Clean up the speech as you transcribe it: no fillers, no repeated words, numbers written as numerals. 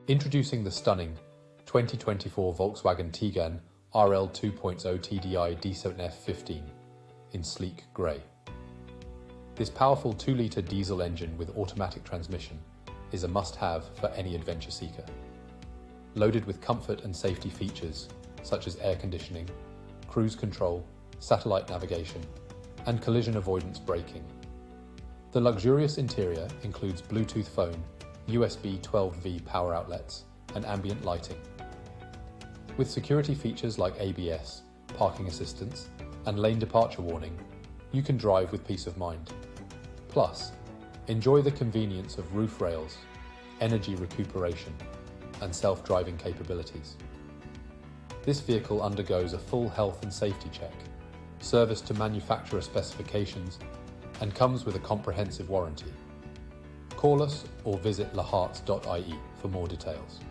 Introducing the stunning 2024 Volkswagen Tiguan RL 2.0 TDI D7F 15 in sleek grey. This powerful 2-litre diesel engine with automatic transmission is a must-have for any adventure seeker. Loaded with comfort and safety features such as air conditioning, cruise control, satellite navigation, and collision avoidance braking. The luxurious interior includes Bluetooth phone, USB12V Power Outlets, and ambient lighting. With security features like ABS, parking assistance, and lane departure warning, you can drive with peace of mind. Plus, enjoy the convenience of roof rails, energy recuperation, and self-driving capabilities. This vehicle undergoes a full health and safety check, serviced to manufacturer specifications, and comes with a comprehensive warranty. Call us or visit laharts.ie for more details.